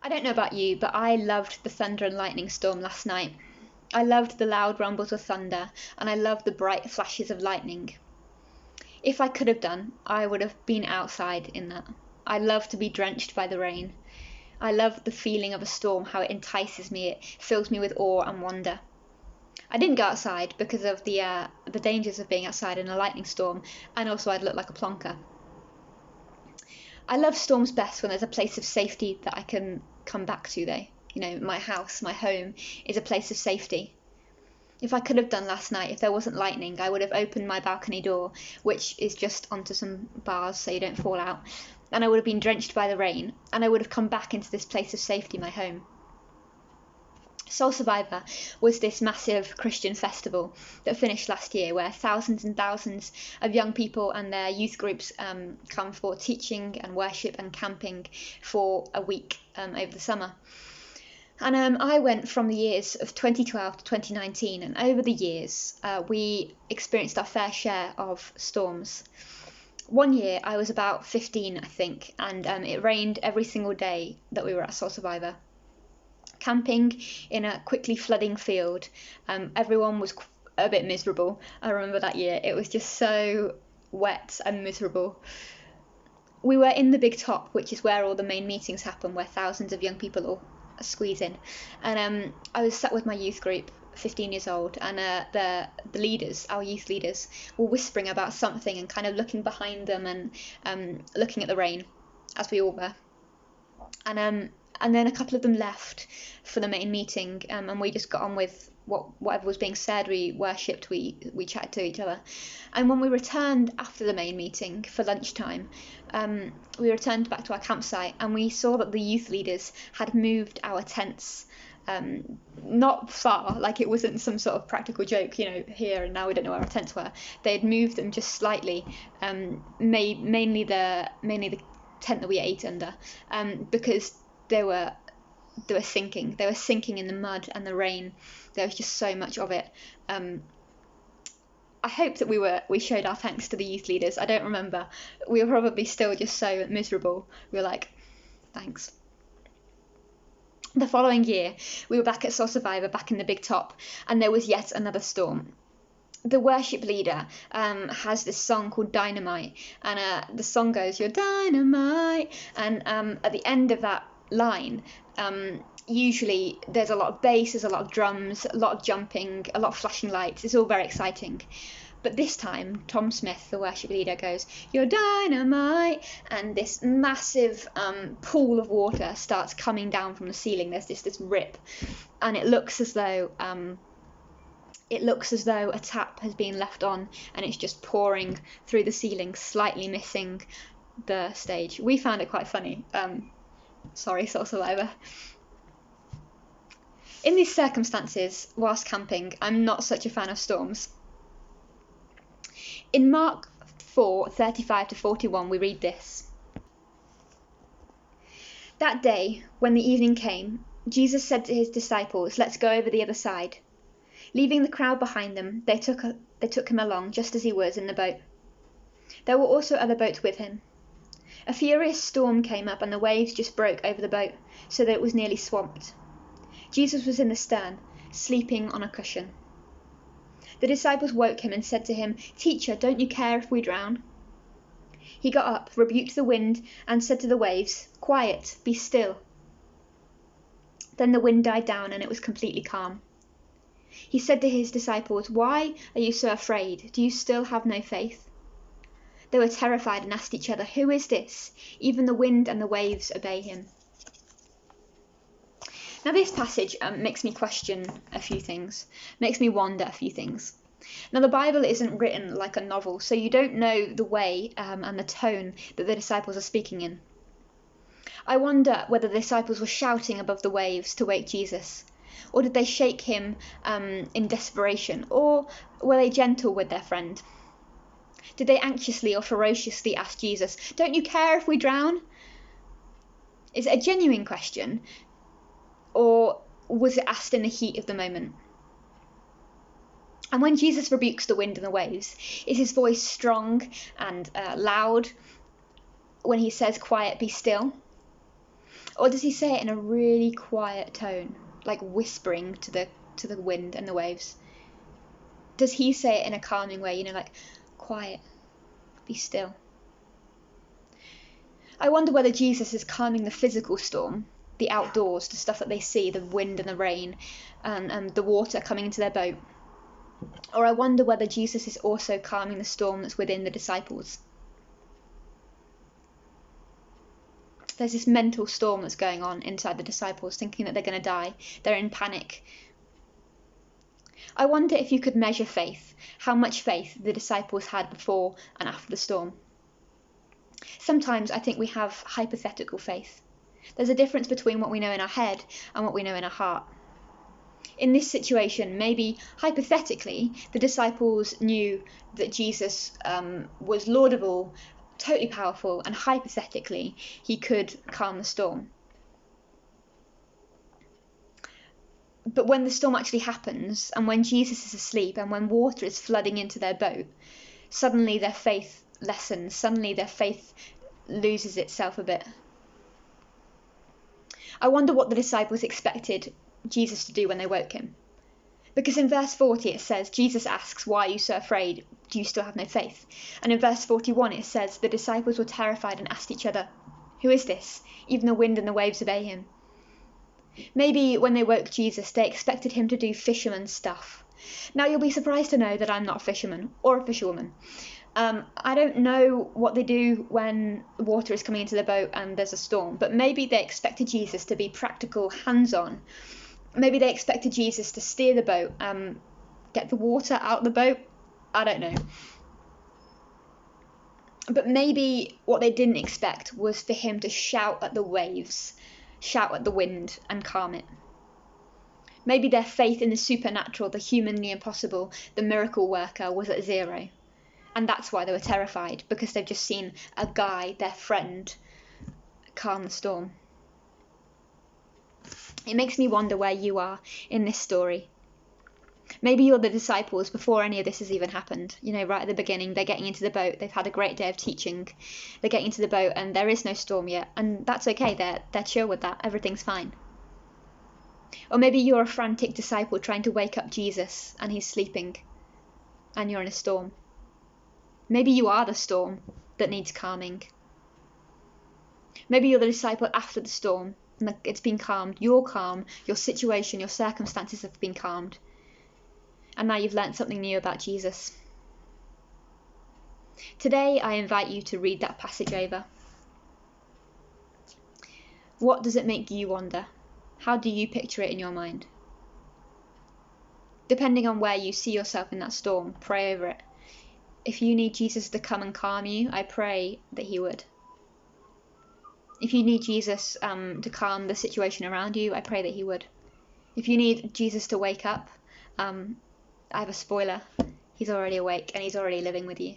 I don't know about you, but I loved the thunder and lightning storm last night. I loved the loud rumbles of thunder, and I loved the bright flashes of lightning. If I could have done, I would have been outside in that. I love to be drenched by the rain. I love the feeling of a storm, how it entices me, it fills me with awe and wonder. I didn't go outside because of the dangers of being outside in a lightning storm, and also I'd look like a plonker. I love storms best when there's a place of safety that I can come back to though. You know, my house, my home is a place of safety. If I could have done last night, if there wasn't lightning, I would have opened my balcony door, which is just onto some bars so you don't fall out, and I would have been drenched by the rain, and I would have come back into this place of safety, my home. Soul Survivor was this massive Christian festival that finished last year, where thousands and thousands of young people and their youth groups come for teaching and worship and camping for a week over the summer. And I went from the years of 2012 to 2019, and over the years we experienced our fair share of storms. One year I was about 15, I think, and it rained every single day that we were at Soul Survivor. Camping in a quickly flooding field, everyone was a bit miserable. I remember that year, it was just so wet and miserable. We were in the Big Top, which is where all the main meetings happen, where thousands of young people all squeeze in, and I was sat with my youth group, 15 years old, and the leaders, our youth leaders, were whispering about something and kind of looking behind them and looking at the rain, as we all were, and then a couple of them left for the main meeting, and we just got on with whatever was being said. We worshipped, we chatted to each other, and when we returned after the main meeting for lunchtime, we returned back to our campsite, and we saw that the youth leaders had moved our tents not far, like it wasn't some sort of practical joke, you know, here and now we don't know where our tents were. They had moved them just slightly, mainly the tent that we ate under, because they were sinking. They were sinking in the mud and the rain. There was just so much of it. I hope that we showed our thanks to the youth leaders. I don't remember. We were probably still just so miserable. We were like, thanks. The following year, we were back at Soul Survivor, back in the Big Top, and there was yet another storm. The worship leader has this song called Dynamite, and the song goes, "You're dynamite," and at the end of that line, usually there's a lot of bass, there's a lot of drums, a lot of jumping, a lot of flashing lights. It's all very exciting. But this time, Tom Smith, the worship leader, goes, "You're dynamite," and this massive pool of water starts coming down from the ceiling. There's just this rip, and it looks as though a tap has been left on, and it's just pouring through the ceiling, slightly missing the stage. We found it quite funny. Sorry, Soul Survivor. In these circumstances, whilst camping, I'm not such a fan of storms. In Mark 4:35-41, we read this. That day, when the evening came, Jesus said to his disciples, "Let's go over the other side." Leaving the crowd behind them, they took him along just as he was in the boat. There were also other boats with him. A furious storm came up and the waves just broke over the boat, so that it was nearly swamped. Jesus was in the stern, sleeping on a cushion. The disciples woke him and said to him, "Teacher, don't you care if we drown?" He got up, rebuked the wind, and said to the waves, "Quiet, be still." Then the wind died down and it was completely calm. He said to his disciples, "Why are you so afraid? Do you still have no faith?" They were terrified and asked each other, "Who is this? Even the wind and the waves obey him." Now this passage makes me question a few things, makes me wonder a few things. Now the Bible isn't written like a novel, so you don't know the way and the tone that the disciples are speaking in. I wonder whether the disciples were shouting above the waves to wake Jesus, or did they shake him in desperation, or were they gentle with their friend? Did they anxiously or ferociously ask Jesus, "Don't you care if we drown?" Is it a genuine question, or was it asked in the heat of the moment? And when Jesus rebukes the wind and the waves, is his voice strong and loud when he says, "Quiet, be still"? Or does he say it in a really quiet tone, like whispering to the wind and the waves? Does he say it in a calming way, like, quiet, be still? I wonder whether Jesus is calming the physical storm, the outdoors, the stuff that they see, the wind and the rain, and the water coming into their boat. Or I wonder whether Jesus is also calming the storm that's within the disciples. There's this mental storm that's going on inside the disciples, thinking that they're going to die. They're in panic. I wonder if you could measure faith, how much faith the disciples had before and after the storm. Sometimes I think we have hypothetical faith. There's a difference between what we know in our head and what we know in our heart. In this situation, maybe hypothetically, the disciples knew that Jesus was laudable, totally powerful, and hypothetically, he could calm the storm. But when the storm actually happens, and when Jesus is asleep, and when water is flooding into their boat, suddenly their faith lessens, suddenly their faith loses itself a bit. I wonder what the disciples expected Jesus to do when they woke him. Because in verse 40 it says, Jesus asks, "Why are you so afraid? Do you still have no faith?" And in verse 41 it says, the disciples were terrified and asked each other, "Who is this? Even the wind and the waves obey him." Maybe when they woke Jesus, they expected him to do fisherman stuff. Now you'll be surprised to know that I'm not a fisherman or a fisherwoman. I don't know what they do when water is coming into the boat and there's a storm, but maybe they expected Jesus to be practical, hands-on. Maybe they expected Jesus to steer the boat, get the water out of the boat. I don't know. But maybe what they didn't expect was for him to shout at the waves, shout at the wind, and calm it. Maybe their faith in the supernatural, the humanly impossible, the miracle worker was at zero. And that's why they were terrified, because they've just seen a guy, their friend, calm the storm. It makes me wonder where you are in this story. Maybe you're the disciples before any of this has even happened. Right at the beginning, they're getting into the boat. They've had a great day of teaching. They're getting into the boat and there is no storm yet. And that's okay. They're chill with that. Everything's fine. Or maybe you're a frantic disciple trying to wake up Jesus and he's sleeping and you're in a storm. Maybe you are the storm that needs calming. Maybe you're the disciple after the storm and it's been calmed. You're calm. Your situation, your circumstances have been calmed. And now you've learnt something new about Jesus. Today, I invite you to read that passage over. What does it make you wonder? How do you picture it in your mind? Depending on where you see yourself in that storm, pray over it. If you need Jesus to come and calm you, I pray that he would. If you need Jesus to calm the situation around you, I pray that he would. If you need Jesus to wake up, I have a spoiler. He's already awake and he's already living with you.